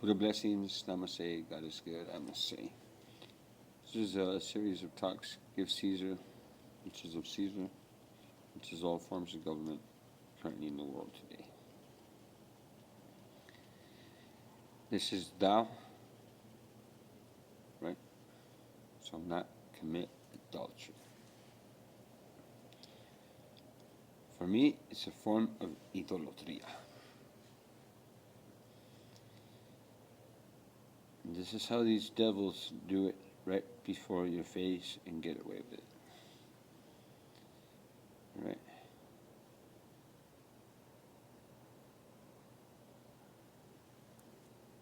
Buddha blessings. Namaste. God is good. I must say. This is a series of talks. Give Caesar, which is of Caesar, which is all forms of government currently in the world today. This is thou, right? So not commit adultery. For me, it's a form of idolatria. And this is how these devils do it right before your face and get away with it. Right?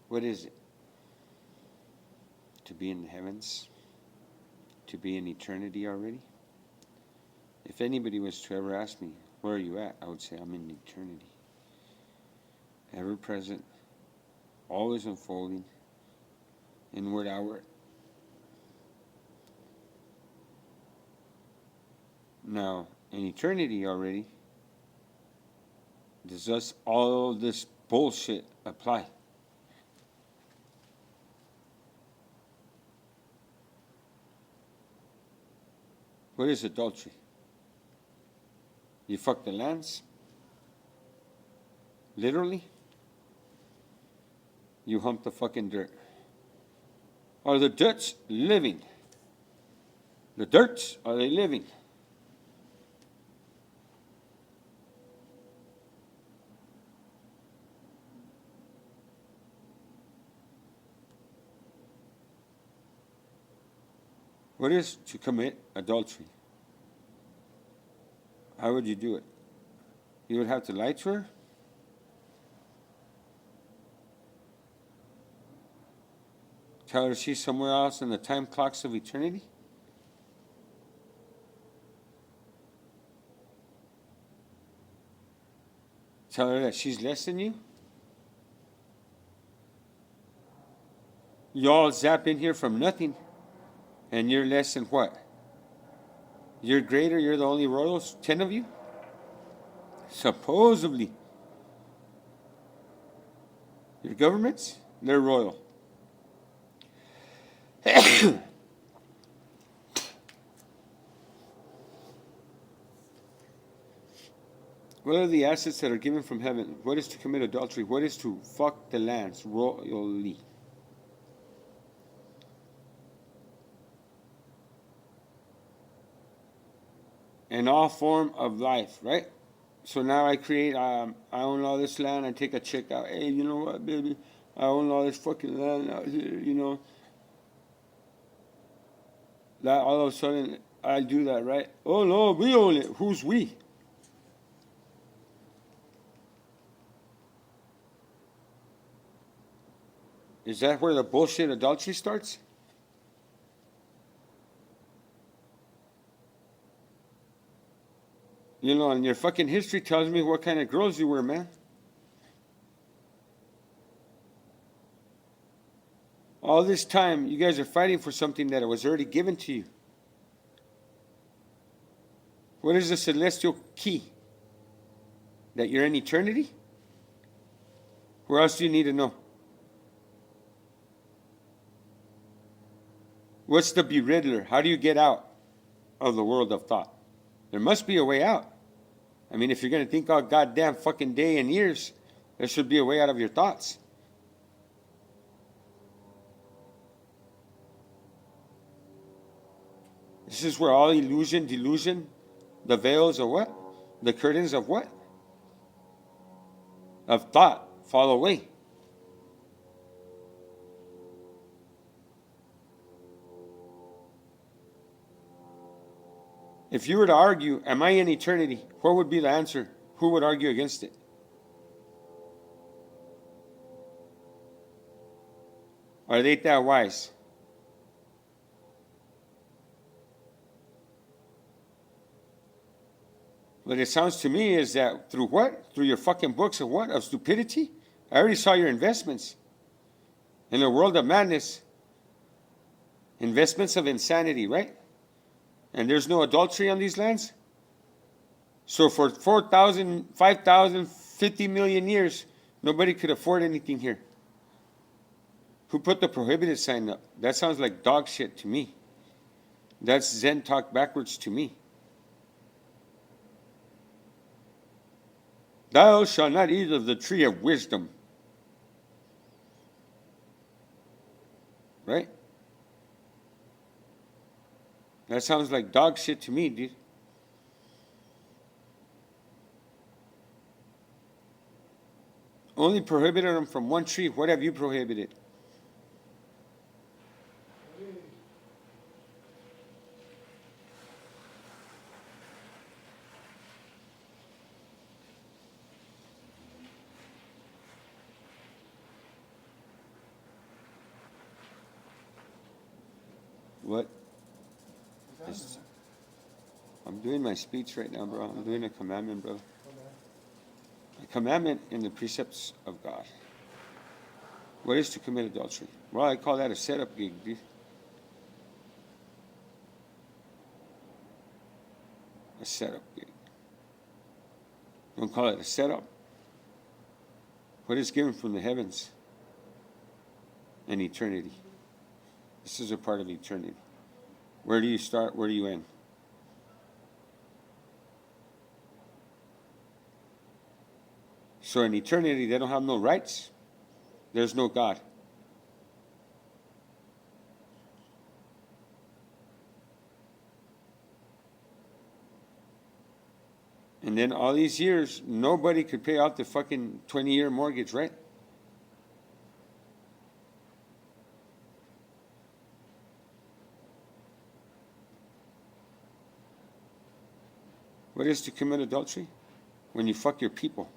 What is it? To be in the heavens? To be in eternity already? If anybody was to ever ask me, where are you at? I would say I'm in eternity. Ever present, always unfolding, inward, outward. Now, in eternity already, does all this bullshit apply? What is adultery? You fuck the lands? Literally? You hump the fucking dirt. Are the dirts living? The dirts, are they living? What is to commit adultery? How would you do it? You would have to lie to her? Tell her she's somewhere else in the time clocks of eternity? Tell her that she's less than you? You all zap in here from nothing, and you're less than what? You're greater, you're the only royals, 10 of you? Supposedly. Your governments, they're royal. What are the assets that are given from heaven? What is to commit adultery? What is to fuck the lands royally? And all form of life, right? So now I create, I own all this land, I take a check out, hey, you know what, baby? I own all this fucking land out here, you know. That all of a sudden, I do that, right? Oh no, we own it. Who's we? Is that where the bullshit adultery starts? You know, and your fucking history tells me what kind of girls you were, man. All this time, you guys are fighting for something that was already given to you. What is the celestial key? That you're in eternity? Where else do you need to know? What's the beriddler? How do you get out of the world of thought? There must be a way out. I mean, if you're going to think all goddamn fucking day and years, there should be a way out of your thoughts. This is where all illusion, delusion, the veils of what? The curtains of what? Of thought fall away. If you were to argue, am I in eternity? What would be the answer? Who would argue against it? Are they that wise? What it sounds to me is that through what? Through your fucking books of what? Of stupidity? I already saw your investments. In a world of madness, investments of insanity, right? And there's no adultery on these lands? So for 4,000, 5,000, 50 million years, nobody could afford anything here. Who put the prohibited sign up? That sounds like dog shit to me. That's Zen talk backwards to me. Thou shalt not eat of the tree of wisdom. Right? That sounds like dog shit to me, dude. Only prohibited them from one tree. What have you prohibited? What? I'm doing my speech right now, bro. I'm doing a commandment, bro. A commandment in the precepts of God. What is to commit adultery? Well, I call that a setup gig, dude. A setup gig. Don't call it a setup. What is given from the heavens and eternity? This is a part of eternity. Where do you start? Where do you end? So in eternity, they don't have no rights. There's no God. And then all these years, nobody could pay off the fucking 20-year mortgage, right? What is to commit adultery? When you fuck your people.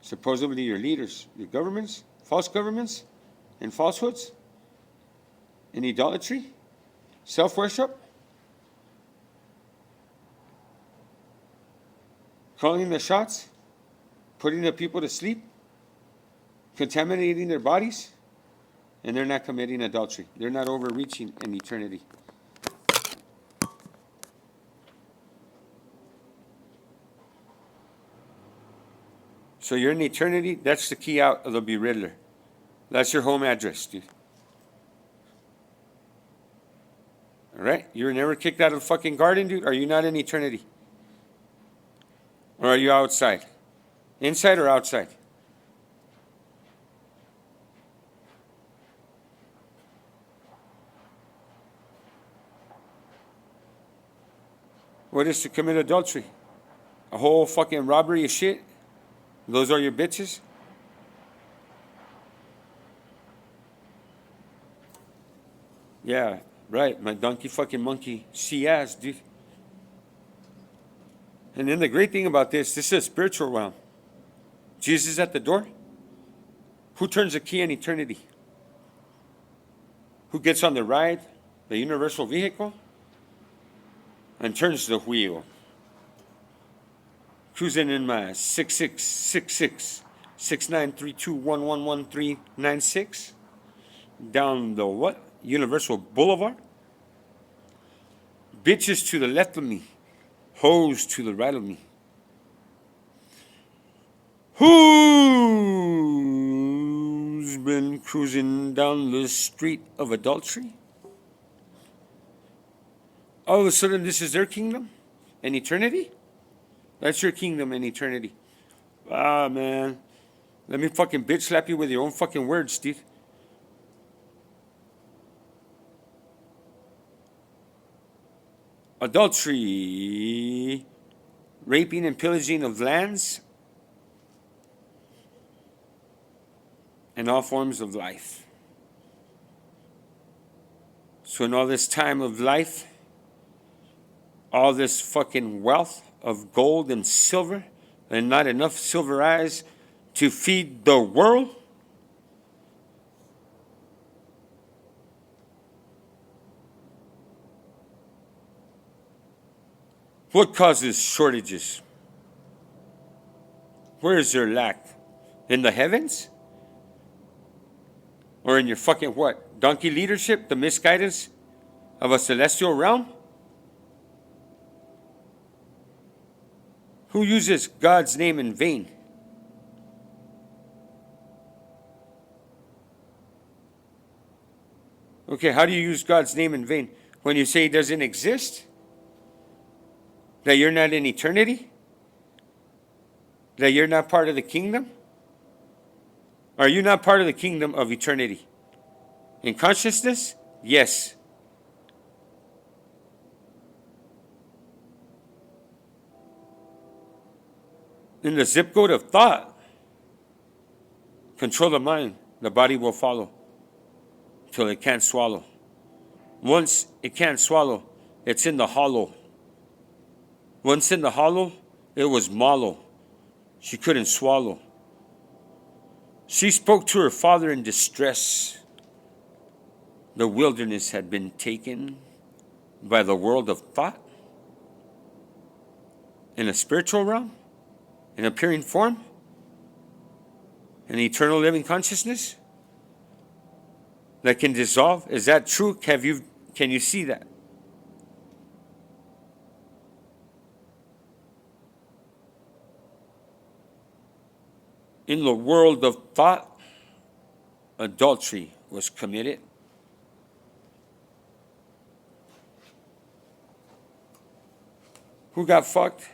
Supposedly your leaders, your governments, and falsehoods, and idolatry, self-worship, calling the shots, putting the people to sleep, contaminating their bodies, and they're not committing adultery. They're not overreaching in eternity. So you're in eternity, that's the key out of the beriddler. That's your home address, dude. All right? You were never kicked out of the fucking garden, dude? Are you not in eternity? Or are you outside? Inside or outside? What is to commit adultery? A whole fucking robbery of shit? Those are your bitches? Yeah, right. My donkey fucking monkey she-ass, dude. And then the great thing about this is a spiritual realm. Jesus at the door. Who turns the key in eternity? Who gets on the ride, the universal vehicle, and turns the wheel? Cruising in my 6666 6932111396 down the what? Universal Boulevard. Bitches to the left of me, hoes to the right of me. Who's been cruising down the street of adultery? All of a sudden, this is their kingdom and eternity? That's your kingdom in eternity. Ah, man. Let me fucking bitch slap you with your own fucking words, Steve. Adultery, raping and pillaging of lands, and all forms of life. So in all this time of life, all this fucking wealth of gold and silver, and not enough silver eyes to feed the world? What causes shortages? Where is there lack? In the heavens? Or in your fucking what? Donkey leadership? The misguidance of a celestial realm? Who uses God's name in vain? Okay, how do you use God's name in vain? When you say he doesn't exist? That you're not in eternity? That you're not part of the kingdom? Are you not part of the kingdom of eternity? In consciousness? Yes. In the zip code of thought, control the mind, the body will follow till it can't swallow. Once it can't swallow, it's in the hollow. Once in the hollow, it was mallow. She couldn't swallow. She spoke to her father in distress. The wilderness had been taken by the world of thought in a spiritual realm, in appearing form, an eternal living consciousness that can dissolve. Is that true? Can you see that? In the world of thought, adultery was committed. Who got fucked?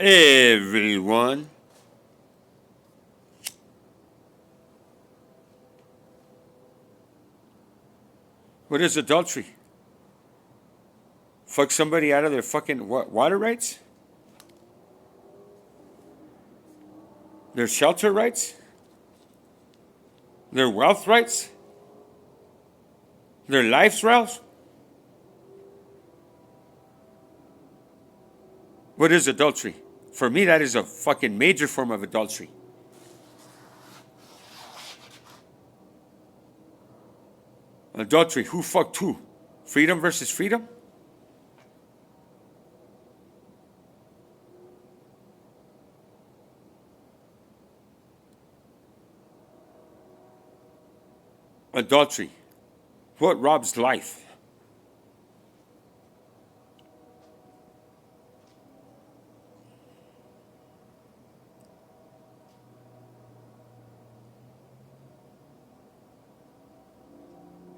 Everyone. What is adultery? Fuck somebody out of their fucking water rights? Their shelter rights? Their wealth rights? Their life's rights? What is adultery? For me, that is a fucking major form of adultery. Adultery, who fucked who? Freedom versus freedom? Adultery, what robs life?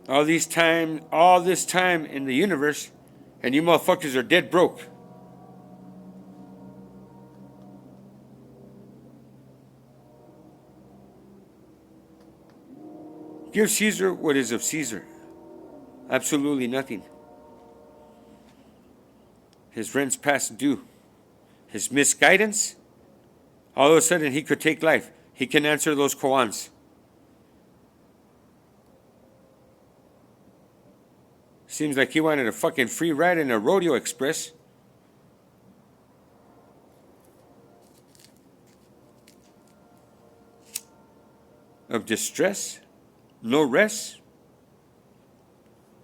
All this time in the universe, and you motherfuckers are dead broke. Give Caesar what is of Caesar. Absolutely nothing. His rent's past due. His misguidance, all of a sudden he could take life. He can answer those koans. Seems like he wanted a fucking free ride in a rodeo express. Of distress? No rest?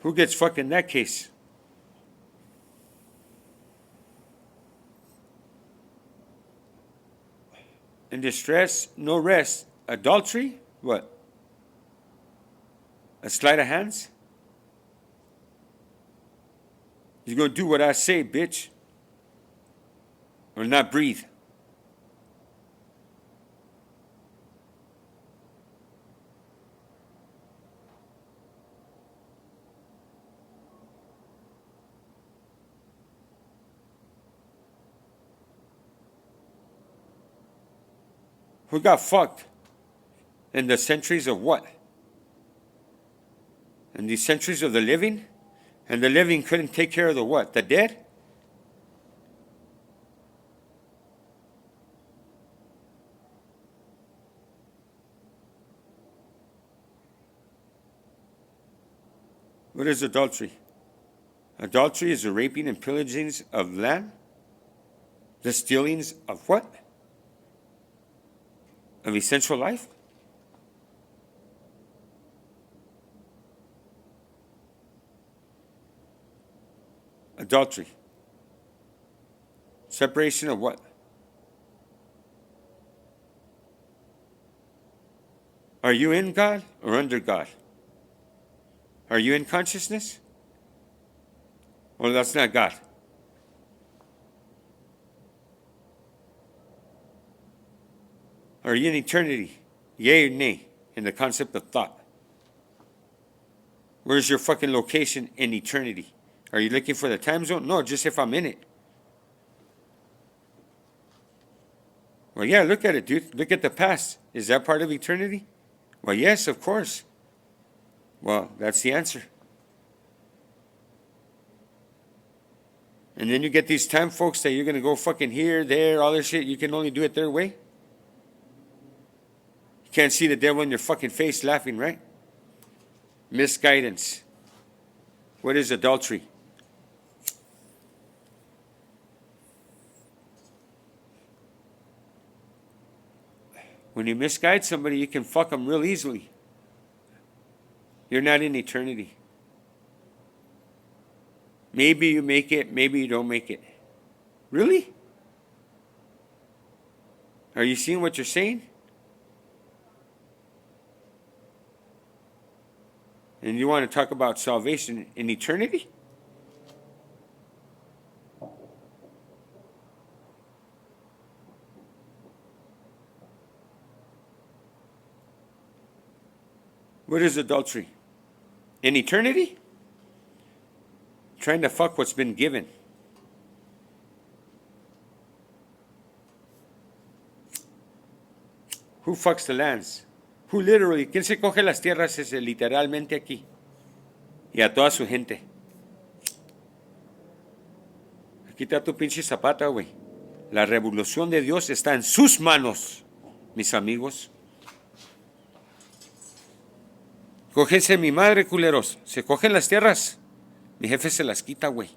Who gets fucked in that case? In distress, no rest. Adultery? What? A sleight of hands? You're gonna do what I say, bitch. Or not breathe. Who got fucked? In the centuries of what? In the centuries of the living? And the living couldn't take care of the what? The dead? What is adultery? Adultery is the raping and pillagings of land? The stealings of what? Of essential life? Adultery. Separation of what? Are you in God or under God? Are you in consciousness? Well, that's not God. Are you in eternity? Yea or nay in the concept of thought? Where's your fucking location in eternity? Are you looking for the time zone? No, just if I'm in it. Well, yeah, look at it, dude. Look at the past. Is that part of eternity? Well, yes, of course. Well, that's the answer. And then you get these time folks that you're going to go fucking here, there, all this shit. You can only do it their way. You can't see the devil in your fucking face laughing, right? Misguidance. What is adultery? When you misguide somebody, you can fuck them real easily. You're not in eternity. Maybe you make it, maybe you don't make it. Really? Are you seeing what you're saying? And you want to talk about salvation in eternity? What is adultery? In eternity? Trying to fuck what's been given. Who fucks the lands? Who literally? ¿Quién se coge las tierras literalmente aquí? Y a toda su gente. Aquí está tu pinche zapata, güey. La revolución de Dios está en sus manos, mis amigos. Cógense mi madre, culeros. Se cogen las tierras. Mi jefe se las quita, güey.